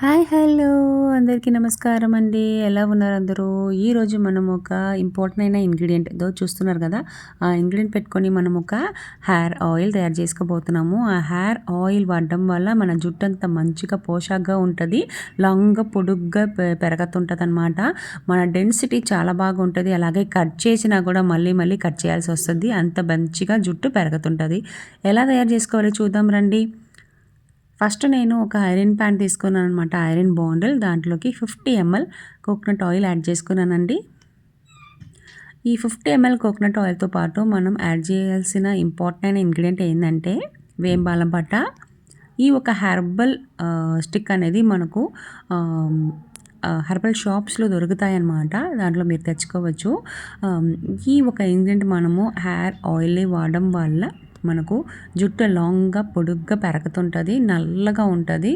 Hi hello అందరికీ నమస్కారం అండి. ఎలా ఉన్నారు అందరూ? ఈరోజు మనం ఒక ఇంపార్టెంట్ అయిన ఇంగ్రీడియంట్ ఏదో చూస్తున్నారు కదా, ఆ ఇంగ్రీడియంట్ పెట్టుకొని మనం ఒక హెయిర్ ఆయిల్ తయారు చేసుకోబోతున్నాము. ఆ హెయిర్ ఆయిల్ వాడడం వల్ల మన జుట్టు అంతా మంచిగా పోషాక్గా ఉంటుంది, లాంగ్గా పొడుగ్గా పెరుగుతుంటుంది అనమాట. మన డెన్సిటీ చాలా బాగా ఉంటుంది. అలాగే కట్ చేసినా కూడా మళ్ళీ మళ్ళీ కట్ చేయాల్సి వస్తుంది, అంత మంచిగా జుట్టు పెరుగుతుంటుంది. ఎలా తయారు చేసుకోవాలో చూద్దాం రండి. ఫస్ట్ నేను ఒక ఐరన్ ప్యాన్ తీసుకున్నాను అనమాట, ఐరన్ బాండిల్. దాంట్లోకి 50 ml కోకోనట్ ఆయిల్ యాడ్ చేసుకున్నానండి. ఈ 50 ml కోకోనట్ ఆయిల్తో పాటు మనం యాడ్ చేయాల్సిన ఇంపార్టెంట్ అయిన ఇంగ్రీడియంట్ ఏంటంటే వేంబాలం పట్ట. ఈ ఒక హెర్బల్ స్టిక్ అనేది మనకు హెర్బల్ షాప్స్లో దొరుకుతాయన్నమాట, దాంట్లో మీరు తెచ్చుకోవచ్చు. ఈ ఒక ఇంగ్రీడియంట్ మనము హెయిర్ ఆయిల్ వాడడం వల్ల మనకు జుట్టు లాంగ్గా పొడుగ్గా పెరుగుతుంటుంది, నల్లగా ఉంటుంది.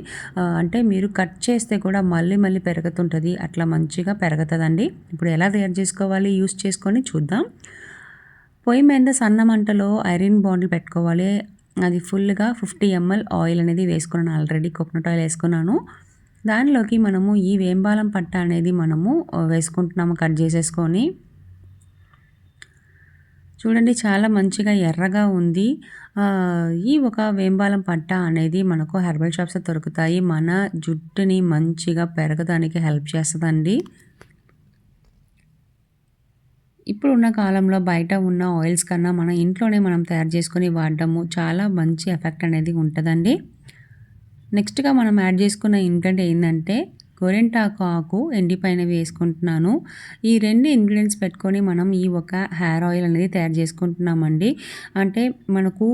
అంటే మీరు కట్ చేస్తే కూడా మళ్ళీ మళ్ళీ పెరుగుతుంటుంది, అట్లా మంచిగా పెరుగుతుందండి. ఇప్పుడు ఎలా తయారు చేసుకోవాలి యూస్ చేసుకొని చూద్దాం. పొయ్యి మీద సన్న మంటలో ఐరన్ బాండిల్ పెట్టుకోవాలి. అది ఫుల్గా 50 ml ఆయిల్ అనేది వేసుకున్నాను, ఆల్రెడీ కోకోనట్ ఆయిల్ వేసుకున్నాను. దానిలోకి మనము ఈ వేంబాలం పట్ట అనేది మనము వేసుకుంటున్నాము కట్ చేసేసుకొని. చూడండి చాలా మంచిగా ఎర్రగా ఉంది. ఈ ఒక వేంబాలం పట్ట అనేది మనకు హెర్బల్ షాప్స్లో దొరుకుతాయి. మన జుట్టుని మంచిగా పెరగడానికి హెల్ప్ చేస్తుందండి. ఇప్పుడున్న కాలంలో బయట ఉన్న ఆయిల్స్ కన్నా మన ఇంట్లోనే మనం తయారు చేసుకొని వాడడము చాలా మంచి ఎఫెక్ట్ అనేది ఉంటుందండి. నెక్స్ట్గా మనం యాడ్ చేసుకున్న ఇంగ్రీడియంట్ ఏంటంటే గోరింటాకు ఆకు ఎండిపోయినవి వేసుకుంటున్నాను. ఈ 2 ఇంగ్రీడియంట్స్ పెట్టుకొని మనం ఈ ఒక హెయిర్ ఆయిల్ అనేది తయారు చేసుకుంటున్నామండి. అంటే మనకు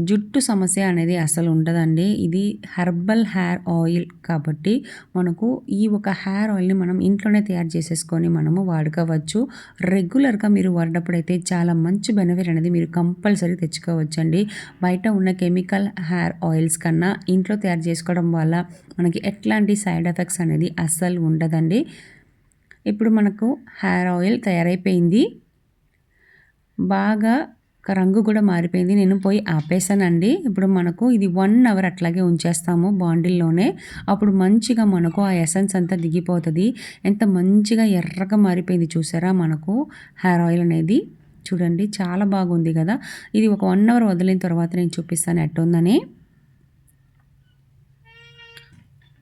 జుట్టు సమస్య అనేది అసలు ఉండదండి. ఇది హెర్బల్ హెయిర్ ఆయిల్ కాబట్టి మనకు ఈ ఒక హెయిర్ ఆయిల్ని మనం ఇంట్లోనే తయారు చేసేసుకొని మనము వాడుకోవచ్చు. రెగ్యులర్గా మీరు వాడేటప్పుడైతే చాలా మంచి బెనిఫిట్ అనేది మీరు కంపల్సరీ తెచ్చుకోవచ్చండి. బయట ఉన్న కెమికల్ హెయిర్ ఆయిల్స్ కన్నా ఇంట్లో తయారు చేసుకోవడం వల్ల మనకి ఎట్లాంటి సైడ్ ఎఫెక్ట్స్ అనేది అస్సలు ఉండదండి. ఇప్పుడు మనకు హెయిర్ ఆయిల్ తయారైపోయింది, బాగా రంగు కూడా మారిపోయింది. నేను పోయి ఆపేసానండి. ఇప్పుడు మనకు ఇది 1 అవర్ అట్లాగే ఉంచేస్తాము బాండిల్లోనే. అప్పుడు మంచిగా మనకు ఆ ఎసెన్స్ అంతా దిగిపోతుంది. ఎంత మంచిగా ఎర్రగా మారిపోయింది చూసారా మనకు హెయిర్ ఆయిల్ అనేది. చూడండి చాలా బాగుంది కదా. ఇది ఒక 1 అవర్ వదిలిన తర్వాత నేను చూపిస్తాను ఎట్టుందని.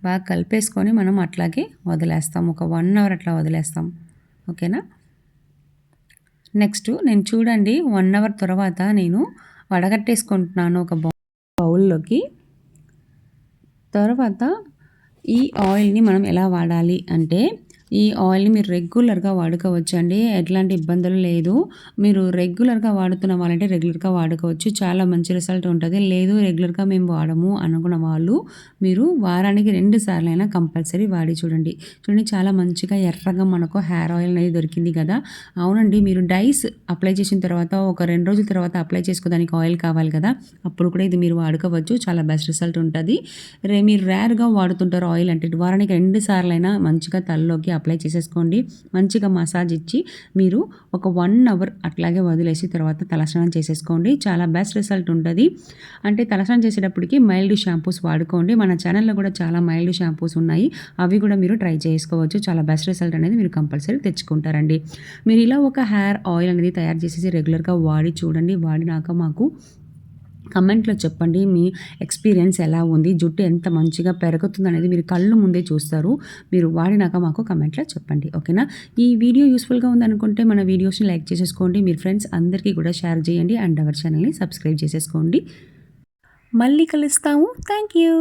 బాగా కలిపేసుకొని మనం అట్లాగే వదిలేస్తాం, ఒక 1 అవర్ అట్లా వదిలేస్తాం. ఓకేనా. నెక్స్ట్ నేను చూడండి 1 అవర్ తర్వాత నేను వడగట్టేసుకుంటున్నాను ఒక బౌల్లోకి. తర్వాత ఈ ఆయిల్ని మనం ఎలా వాడాలి అంటే ఈ ఆయిల్ని మీరు రెగ్యులర్గా వాడుకోవచ్చు అండి, ఎట్లాంటి ఇబ్బందులు లేదు. మీరు రెగ్యులర్గా వాడుతున్న వాళ్ళంటే రెగ్యులర్గా వాడుకోవచ్చు, చాలా మంచి రిజల్ట్ ఉంటుంది. లేదు రెగ్యులర్గా మేము వాడము అనుకున్న వాళ్ళు మీరు వారానికి 2 సార్లు అయినా కంపల్సరీ వాడి చూడండి. చూడండి చాలా మంచిగా ఎర్రగా మనకు హెయిర్ ఆయిల్ అనేది దొరికింది కదా. అవునండి, మీరు డైస్ అప్లై చేసిన తర్వాత ఒక 2 రోజుల తర్వాత అప్లై చేసుకోవడానికి ఆయిల్ కావాలి కదా, అప్పుడు కూడా ఇది మీరు వాడుకోవచ్చు, చాలా బెస్ట్ రిజల్ట్ ఉంటుంది. మీరు రేర్గా వాడుతుంటారు ఆయిల్ అంటే వారానికి 2 సార్లు అయినా మంచిగా తలలోకి అప్లై చేసేసుకోండి. మంచిగా మసాజ్ ఇచ్చి మీరు ఒక 1 అవర్ అట్లాగే వదిలేసి తర్వాత తలస్నానం చేసేసుకోండి, చాలా బెస్ట్ రిజల్ట్ ఉంటుంది. అంటే తలస్నానం చేసేటప్పటికి మైల్డ్ షాంపూస్ వాడుకోండి. మన ఛానల్లో కూడా చాలా మైల్డ్ షాంపూస్ ఉన్నాయి, అవి కూడా మీరు ట్రై చేసుకోవచ్చు. చాలా బెస్ట్ రిజల్ట్ అనేది మీరు కంపల్సరీ తెచ్చుకుంటారండి. మీరు ఇలా ఒక హెయిర్ ఆయిల్ అనేది తయారు చేసేసి రెగ్యులర్గా వాడి చూడండి. వాడినాక మాకు కమెంట్లో చెప్పండి మీ ఎక్స్పీరియన్స్ ఎలా ఉంది, జుట్టు ఎంత మంచిగా పెరుగుతుంది అనేది మీరు కళ్ళు ముందే చూస్తారు. మీరు వాడినాక మాకు కమెంట్లో చెప్పండి. ఓకేనా. ఈ వీడియో యూస్ఫుల్గా ఉందనుకుంటే మన వీడియోస్ని లైక్ చేసేసుకోండి, మీరు ఫ్రెండ్స్ అందరికీ కూడా షేర్ చేయండి, అండ్ అవర్ ఛానల్ని సబ్స్క్రైబ్ చేసేసుకోండి. మళ్ళీ కలుస్తాము. Thank you.